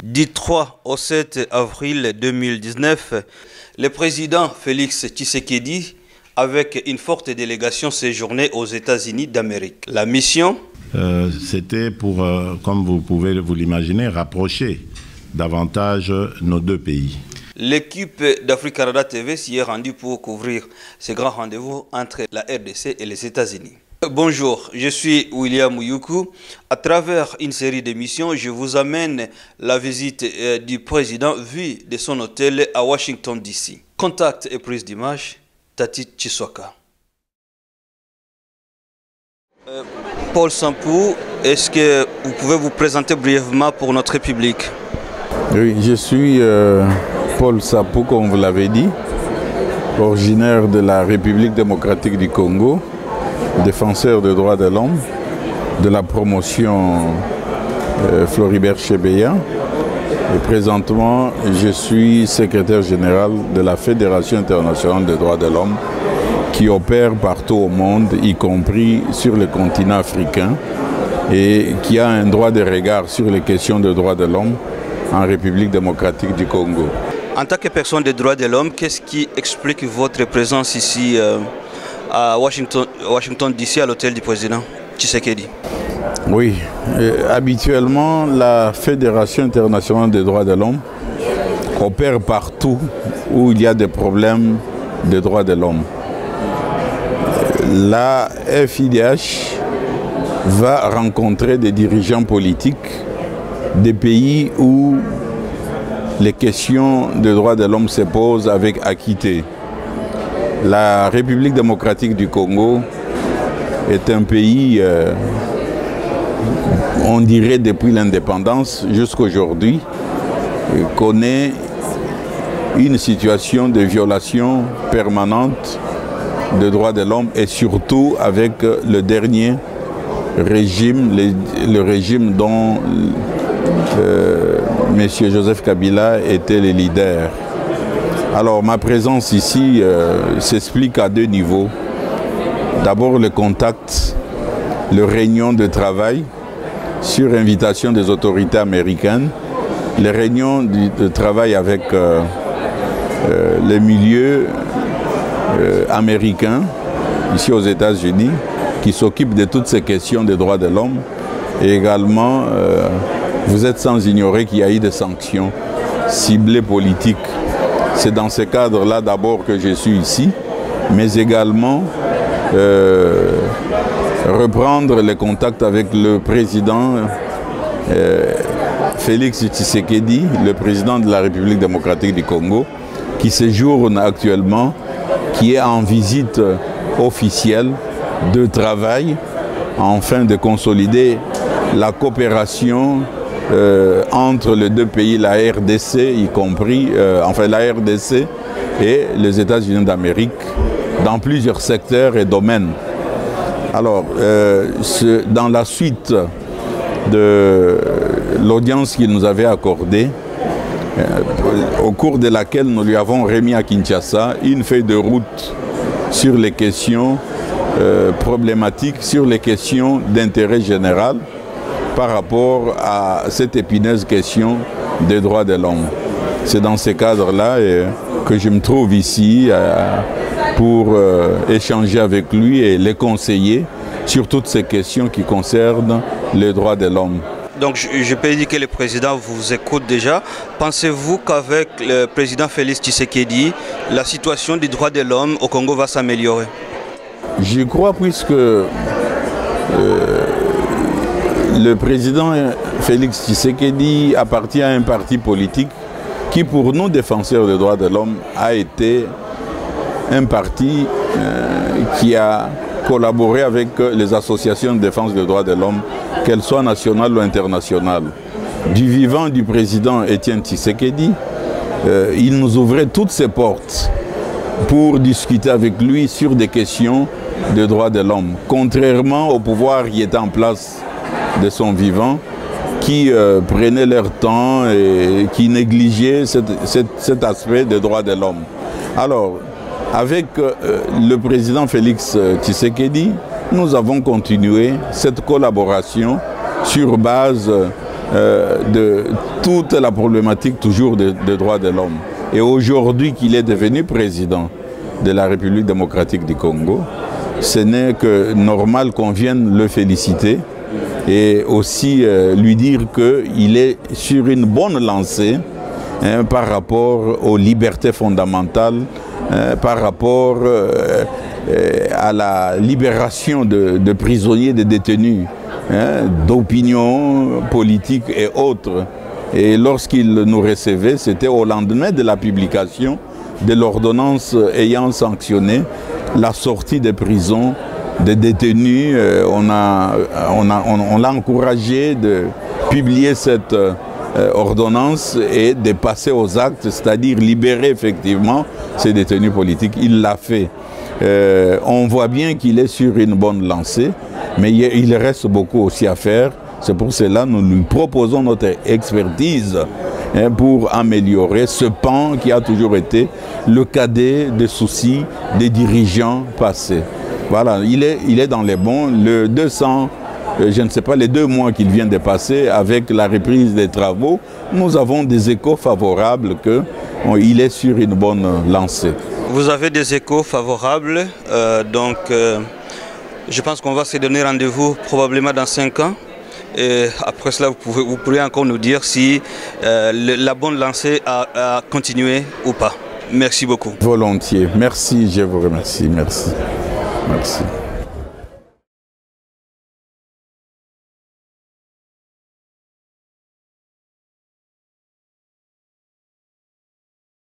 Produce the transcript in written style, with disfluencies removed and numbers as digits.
Du 3 au 7 avril 2019, le président Félix Tshisekedi, avec une forte délégation, séjournait aux États-Unis d'Amérique. La mission c'était pour, comme vous pouvez vous l'imaginer, rapprocher davantage nos deux pays. L'équipe d'Africa Canada TV s'y est rendue pour couvrir ce grand rendez-vous entre la RDC et les États-Unis. Bonjour, je suis William Mouyoukou. À travers une série d'émissions, je vous amène la visite du président vu de son hôtel à Washington DC. Contact et prise d'image, Tati Chiswaka. Paul Sampou, est-ce que vous pouvez vous présenter brièvement pour notre public? Oui, je suis Paul Sampou, comme vous l'avez dit, originaire de la République démocratique du Congo, défenseur des droits de l'homme, de la promotion Floribert Chebeya. Et présentement, je suis secrétaire général de la Fédération internationale des droits de l'homme qui opère partout au monde, y compris sur le continent africain, et qui a un droit de regard sur les questions de droits de l'homme en République démocratique du Congo. En tant que personne des droits de l'homme, qu'est-ce qui explique votre présence ici à Washington DC, à l'hôtel du président Tshisekedi? Oui, habituellement, la Fédération internationale des droits de l'homme opère partout où il y a des problèmes de droits de l'homme. La FIDH va rencontrer des dirigeants politiques des pays où les questions de droits de l'homme se posent avec acuité. La République démocratique du Congo est un pays, on dirait depuis l'indépendance jusqu'à aujourd'hui, connaît une situation de violation permanente des droits de l'homme et surtout avec le dernier régime, le régime dont M. Joseph Kabila était le leader. Alors ma présence ici s'explique à deux niveaux. D'abord le contact, le réunion de travail sur invitation des autorités américaines, les réunions de travail avec les milieux américains ici aux États-Unis qui s'occupent de toutes ces questions des droits de l'homme. Et également, vous êtes sans ignorer qu'il y a eu des sanctions ciblées politiques. C'est dans ce cadre-là d'abord que je suis ici, mais également reprendre les contacts avec le président Félix Tshisekedi, le président de la République démocratique du Congo, qui séjourne actuellement, qui est en visite officielle de travail, afin de consolider la coopération entre les deux pays, la RDC y compris, enfin la RDC et les États-Unis d'Amérique, dans plusieurs secteurs et domaines. Alors, dans la suite de l'audience qu'il nous avait accordée, au cours de laquelle nous lui avons remis à Kinshasa une feuille de route sur les questions problématiques, sur les questions d'intérêt général par rapport à cette épineuse question des droits de l'homme. C'est dans ce cadre-là que je me trouve ici pour échanger avec lui et les conseiller sur toutes ces questions qui concernent les droits de l'homme. Donc je peux dire que le président vous écoute déjà. Pensez-vous qu'avec le président Félix Tshisekedi, la situation des droits de l'homme au Congo va s'améliorer? Je crois, puisque le président Félix Tshisekedi appartient à un parti politique qui, pour nous, défenseurs des droits de l'homme, a été un parti qui a collaboré avec les associations de défense des droits de l'homme, qu'elles soient nationales ou internationales. Du vivant du président Étienne Tshisekedi, il nous ouvrait toutes ses portes pour discuter avec lui sur des questions de droits de l'homme, contrairement au pouvoir qui était en place de son vivant, qui prenaient leur temps et qui négligeaient cet aspect des droits de l'homme. Alors, avec le président Félix Tshisekedi, nous avons continué cette collaboration sur base de toute la problématique toujours des droits de l'homme. Et aujourd'hui qu'il est devenu président de la République démocratique du Congo, ce n'est que normal qu'on vienne le féliciter et aussi lui dire qu'il est sur une bonne lancée par rapport aux libertés fondamentales, par rapport à la libération de prisonniers, de détenus, d'opinion politique et autres. Et lorsqu'il nous recevait, c'était au lendemain de la publication de l'ordonnance ayant sanctionné la sortie des prisons des détenus. On l'a encouragé de publier cette ordonnance et de passer aux actes, c'est-à-dire libérer effectivement ces détenus politiques. Il l'a fait. On voit bien qu'il est sur une bonne lancée, mais il reste beaucoup aussi à faire. C'est pour cela que nous lui proposons notre expertise pour améliorer ce pan qui a toujours été le cadet des soucis des dirigeants passés. Voilà, il est dans les bons. Le 200, je ne sais pas, les 2 mois qu'il vient de passer avec la reprise des travaux, nous avons des échos favorables qu'il est sur une bonne lancée. Vous avez des échos favorables, donc je pense qu'on va se donner rendez-vous probablement dans 5 ans. Et après cela, vous pourrez encore nous dire si la bonne lancée a continué ou pas. Merci beaucoup. Volontiers. Merci, je vous remercie. Merci. Merci.